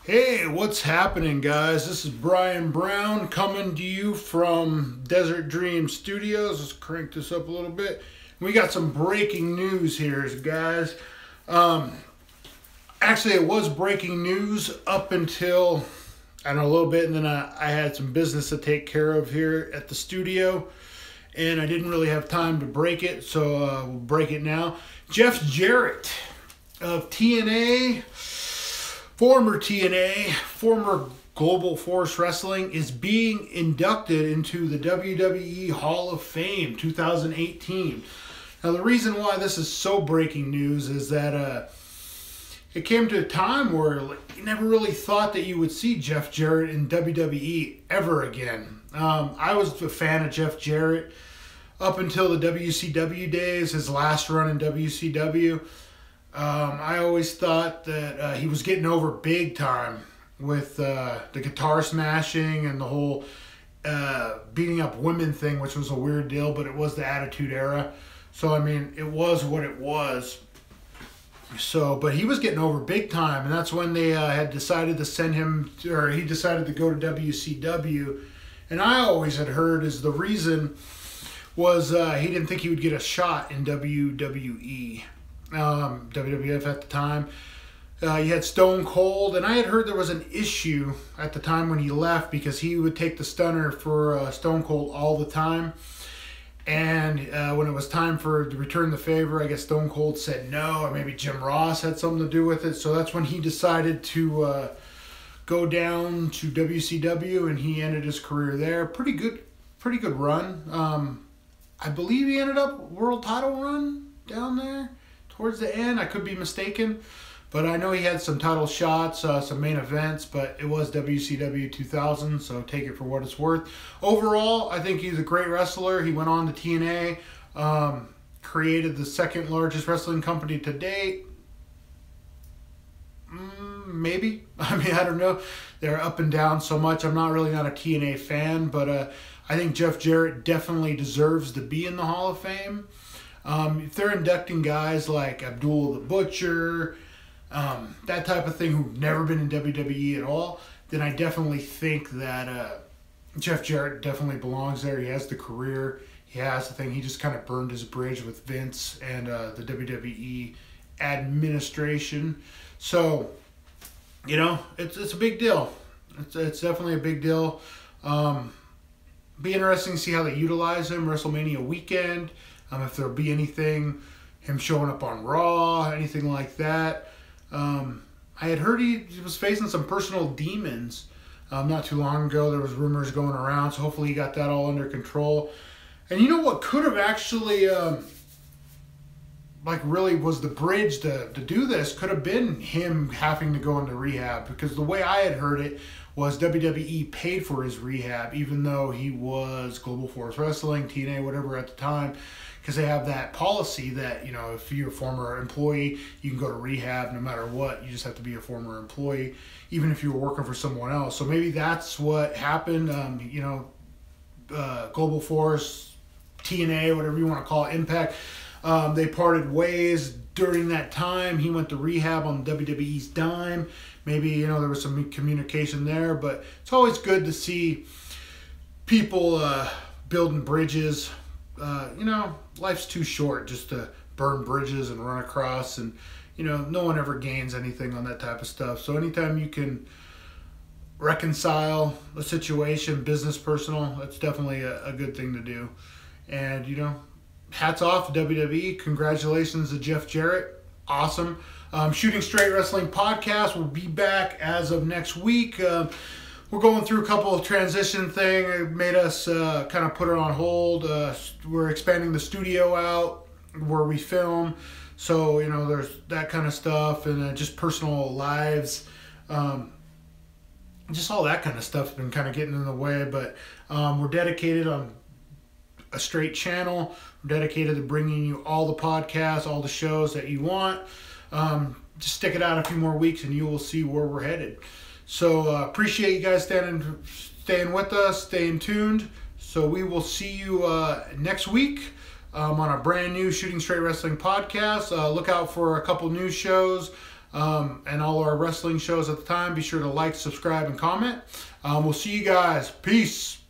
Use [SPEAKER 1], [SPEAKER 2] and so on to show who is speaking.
[SPEAKER 1] Hey, what's happening, guys? This is Brian Brown coming to you from Desert Dream Studios. Let's crank this up a little bit. We got some breaking news here, guys. Actually, it was breaking news up until, I don't know, a little bit, and then I had some business to take care of here at the studio, and I didn't really have time to break it, so we'll break it now. Jarrett of TNA, former Global Force Wrestling, is being inducted into the WWE Hall of Fame 2018. Now, the reason why this is so breaking news is that it came to a time where you never really thought that you would see Jeff Jarrett in WWE ever again. I was a fan of Jeff Jarrett up until the WCW days, his last run in WCW. I always thought that he was getting over big time with the guitar smashing and the whole beating up women thing, which was a weird deal, but it was the Attitude Era. So, I mean, it was what it was. So, but he was getting over big time, and that's when they had decided to send him, or he decided to go to WCW. And I always had heard is the reason was he didn't think he would get a shot in WWE. WWF at the time. You had Stone Cold, and I had heard there was an issue at the time when he left because he would take the stunner for Stone Cold all the time. And when it was time for to return the favor, I guess Stone Cold said no, or maybe Jim Ross had something to do with it. So that's when he decided to go down to WCW, and he ended his career there. Pretty good run. I believe he ended up world title run down there towards the end. I could be mistaken, but I know he had some title shots, some main events, but it was WCW 2000, so take it for what it's worth. Overall, I think he's a great wrestler. He went on to TNA, created the second largest wrestling company to date. Maybe. I mean, I don't know. They're up and down so much. I'm not a TNA fan, but I think Jeff Jarrett definitely deserves to be in the Hall of Fame. If they're inducting guys like Abdul the Butcher, that type of thing, who've never been in WWE at all, then I definitely think that Jeff Jarrett definitely belongs there. He has the career. He has the thing. He just kind of burned his bridge with Vince and the WWE administration. So, you know, it's a big deal. It's definitely a big deal. Be interesting to see how they utilize him WrestleMania weekend. If there'll be anything, him showing up on Raw, anything like that. I had heard he was facing some personal demons not too long ago. There was rumors going around, so hopefully he got that all under control. And you know what could have actually, really was the bridge to do this, could have been him having to go into rehab, because the way I had heard it was WWE paid for his rehab, even though he was Global Force Wrestling, TNA, whatever at the time, because they have that policy that, you know, if you're a former employee, you can go to rehab no matter what. You just have to be a former employee, even if you were working for someone else. So maybe that's what happened. Global Force, TNA, whatever you want to call it, Impact, they parted ways during that time. He went to rehab on WWE's dime. Maybe, you know, there was some communication there, but it's always good to see people building bridges. Life's too short just to burn bridges and run across, and, you know, no one ever gains anything on that type of stuff. So anytime you can reconcile a situation, business, personal, it's definitely a good thing to do. And, you know, hats off to WWE. Congratulations to Jeff Jarrett. Awesome. Shooting Straight Wrestling Podcast will be back as of next week. We're going through a couple of transition things. It made us kind of put it on hold. We're expanding the studio out where we film. So, you know, there's that kind of stuff, and just personal lives. Just all that kind of stuff's been kind of getting in the way. But we're dedicated on a straight channel. We're dedicated to bringing you all the podcasts, all the shows that you want. Just stick it out a few more weeks and you will see where we're headed. So appreciate you guys staying with us, staying tuned. So we will see you next week on a brand new Shooting Straight Wrestling podcast. Look out for a couple new shows. and all our wrestling shows at the time. Be sure to like, subscribe, and comment. We'll see you guys. Peace.